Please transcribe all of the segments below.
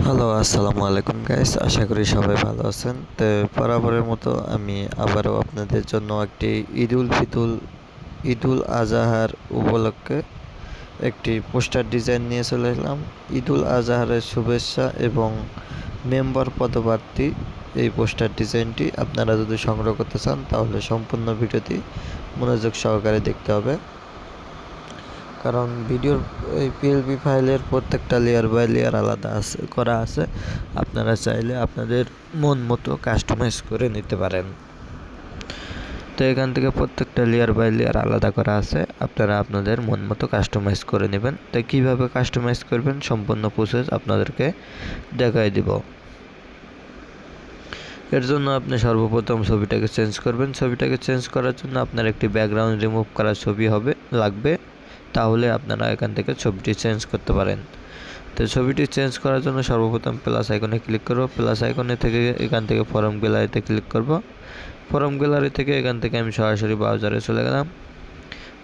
Hello, আসসালামু আলাইকুম guys. আশা করি সবাই ভালো আছেন। তো বরাবরের মতো আমি আবারও আপনাদের জন্য একটি ঈদুল আজহার উপলক্ষে একটি পোস্টার ডিজাইন নিয়ে চলে এলাম। ঈদুল আজহারের শুভেচ্ছা এবং মেম্বার পদপ্রার্থী এই পোস্টার ডিজাইনটি আপনারা যদি সংগ্রহ করতে চান তাহলে সম্পূর্ণ ভিডিওটি মনোযোগ সহকারে দেখতে হবে, কারণ ভিডিওর এই পিএলপি ফাইলের প্রত্যেকটা লেয়ার বাই লেয়ার আলাদা করা আছে। আপনারা চাইলে আপনাদের মন মতো কাস্টমাইজ করে নিতে পারেন। তো এখান থেকে প্রত্যেকটা লেয়ার বাই লেয়ার আলাদা করা আছে, আপনারা আপনাদের মন মতো কাস্টমাইজ করে নেবেন। তো কীভাবে কাস্টমাইজ করবেন সম্পূর্ণ প্রসেস আপনাদেরকে দেখাই দিব। এর জন্য আপনি সর্বপ্রথম ছবিটাকে চেঞ্জ করবেন। ছবিটাকে চেঞ্জ করার জন্য আপনার একটি ব্যাকগ্রাউন্ড রিমুভ করা ছবি লাগবে, তাহলে আপনারা এখান থেকে ছবিটি চেঞ্জ করতে পারেন। তো ছবিটি চেঞ্জ করার জন্য সর্বপ্রথম প্লাস আইকনে ক্লিক করব। প্লাস আইকনে থেকে এখান থেকে ফরম গ্যালারিতে ক্লিক করব। ফরম গ্যালারি থেকে এখান থেকে আমি সরাসরি ব্রাউজারে চলে গেলাম।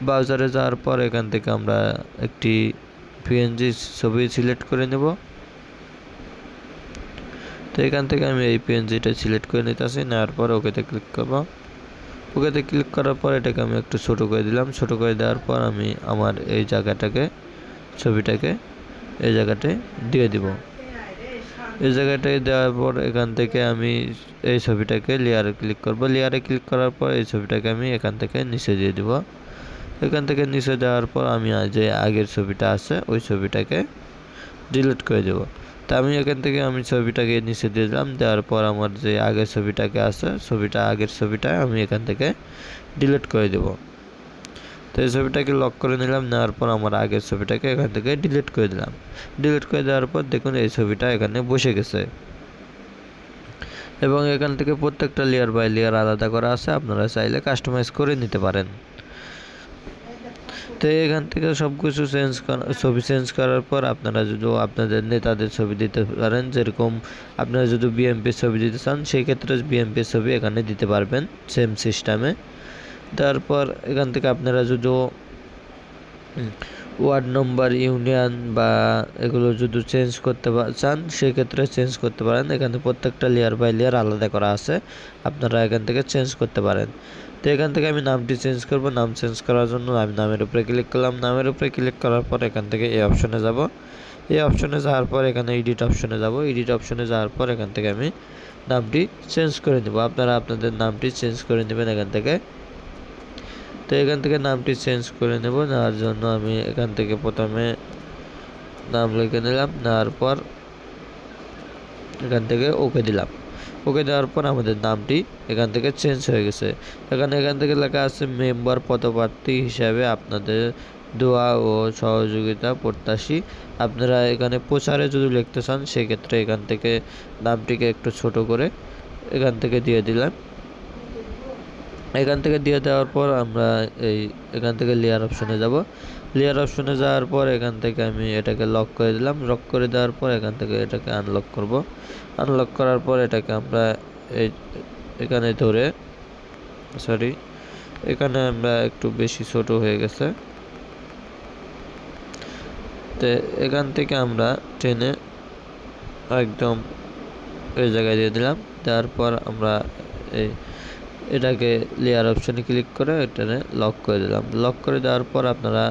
ব্রাউজারে যাওয়ার পর এখান থেকে আমরা একটি পিএনজি ছবি সিলেক্ট করে নেব। তো এখান থেকে আমি এই পিএনজিটা সিলেক্ট করে নিতেছি, নেওয়ার পর ওকেতে ক্লিক করব। ওকেতে ক্লিক করার পর এটাকে আমি একটু ছোট করে দিলাম। ছোট করে দেওয়ার পর আমি আমার এই ছবিটাকে এই জায়গাটায় দিয়ে দিব। এই জায়গাটায় দেওয়ার পর এখান থেকে আমি এই ছবিটাকে লেয়ারে ক্লিক করব। লেয়ারে ক্লিক করার পর এই ছবিটাকে আমি এখান থেকে নিচে দিয়ে দিব। এখান থেকে নিচে দেওয়ার পর আমি যে আগের ছবিটা আছে ওই ছবিটাকে ডিলিট করে দেব। তা আমি এখান থেকে ছবিটাকে নিচে দিয়ে দিলাম। দেওয়ার পর আমার যে আগের ছবিটাকে আছে আগের ছবিটা আমি এখান থেকে ডিলিট করে দেব। তো এই ছবিটাকে লক করে নিলাম। নেওয়ার পর আমার আগের ছবিটাকে এখান থেকে ডিলিট করে দিলাম। ডিলিট করে দেওয়ার পর দেখুন এই ছবিটা এখানে বসে গেছে এবং এখান থেকে প্রত্যেকটা লেয়ার বাই লেয়ার আলাদা করা আছে, আপনারা চাইলে কাস্টমাইজ করে নিতে পারেন। তো এখান থেকে সব কিছু ছবি চেঞ্জ করার পর আপনারা যদি আপনাদের নেতাদের ছবি দিতে পারেন, যেরকম আপনারা যদি বিএমপির ছবি দিতে চান সেই ক্ষেত্রে বিএমপির ছবি এখানে দিতে পারবেন সেম সিস্টেমে। তারপর এখান থেকে আপনারা যদি ওয়ার্ড নম্বর, ইউনিয়ন বা এগুলো যদি চেঞ্জ করতে চান সেক্ষেত্রে চেঞ্জ করতে পারেন। এখানে প্রত্যেকটা লেয়ার বাই লেয়ার আলাদা করা আছে, আপনারা এখান থেকে চেঞ্জ করতে পারেন। তো এখান থেকে আমি নামটি চেঞ্জ করব। নাম চেঞ্জ করার জন্য আমি নামের উপরে ক্লিক করলাম। নামের উপরে ক্লিক করার পর এখান থেকে এই অপশনে যাব। এই অপশনে যাওয়ার পর এখানে এডিট অপশনে যাব। এডিট অপশনে যাওয়ার পর এখান থেকে আমি নামটি চেঞ্জ করে নেব। আপনারা আপনাদের নামটি চেঞ্জ করে নেবেন এখান থেকে। তো এখান থেকে নামটি চেঞ্জ করে নেব। নেওয়ার জন্য আমি এখান থেকে প্রথমে নাম লিখে নিলাম। নেওয়ার পর এখান থেকে ওকে দিলাম। ওকে দেওয়ার পর আমাদের নামটি এখান থেকে চেঞ্জ হয়ে গেছে। এখান থেকে লেখা আছে মেম্বার পদপ্রার্থী হিসাবে আপনাদের দোয়া ও সহযোগিতা প্রত্যাশী। আপনারা এখানে প্রচারে যদি লিখতে চান সেক্ষেত্রে এখান থেকে নামটিকে একটু ছোট করে এখান থেকে দিয়ে দিলাম। এখান থেকে দিয়ে দেওয়ার পর আমরা এখান থেকে লেয়ার অপশনে যাব। লেয়ার অপশনে যাওয়ার পর এখান থেকে আমি এটাকে লক করে দিলাম। লক করে দেওয়ার পর এখান থেকে এটাকে আনলক করব। আনলক করার পর এটাকে আমরা এখানে ধরে এখানে আমরা একটু বেশি ছোট হয়ে গেছে, তো এখান থেকে আমরা টেনে একদম এই জায়গায় দিয়ে দিলাম। দেওয়ার পর আমরা এটাকে লেয়ার অপশনে ক্লিক করে এটাকে লক করে দিলাম। লক করে দেওয়ার পর আপনারা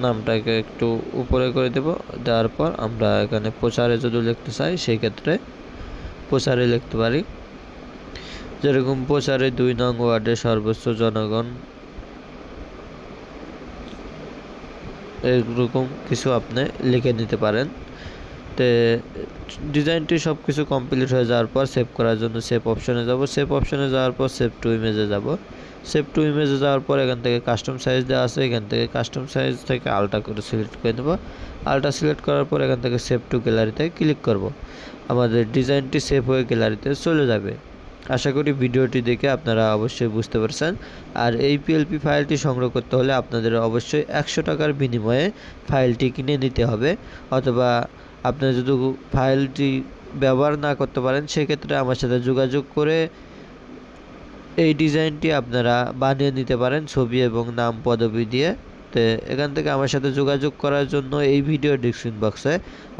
নামটাকে একটু উপরে করে দেব। দেওয়ার পর আমরা এখানে প্রচারে যদি লিখতে চাই সেই ক্ষেত্রে প্রচারে লিখতে পারি, যেরকম প্রচারে 2 নং ওয়ার্ডের সর্বোচ্চ জনগণ, এরকম কিছু আপনি লিখে নিতে পারেন। তো ডিজাইনটি সব কিছু কমপ্লিট হয়ে যাওয়ার পর সেভ করার জন্য সেভ অপশনে যাব। সেভ অপশনে যাওয়ার পর সেভ টু ইমেজে যাব। সেভ টু ইমেজে যাওয়ার পর এখান থেকে কাস্টম সাইজ দেওয়া আছে, এখান থেকে কাস্টম সাইজ থেকে আলটা করে সিলেক্ট করে নেব। আলটা সিলেক্ট করার পর এখান থেকে সেভ টু গ্যালারিতে ক্লিক করব। আমাদের ডিজাইনটি সেভ হয়ে গ্যালারিতে চলে যাবে। আশা করি ভিডিওটি দেখে আপনারা অবশ্যই বুঝতে পারছেন। আর এই পিএলপি ফাইলটি সংগ্রহ করতে হলে আপনাদের অবশ্যই 100 টাকার বিনিময়ে ফাইলটি কিনে নিতে হবে, অথবা আপনি যদি ফাইলটি ব্যবহার না করতে পারেন সেক্ষেত্রে আমার সাথে যোগাযোগ করে এই ডিজাইনটি আপনারা বানিয়ে নিতে পারেন ছবি এবং নাম পদবি দিয়ে। তো এখান থেকে আমার সাথে যোগাযোগ করার জন্য এই ভিডিও ডেসক্রিপশন বক্সে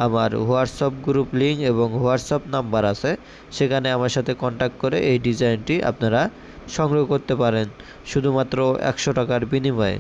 আমার হোয়াটসঅ্যাপ গ্রুপ লিঙ্ক এবং হোয়াটসঅ্যাপ নাম্বার আছে, সেখানে আমার সাথে কন্ট্যাক্ট করে এই ডিজাইনটি আপনারা সংগ্রহ করতে পারেন শুধুমাত্র 100 টাকার বিনিময়ে।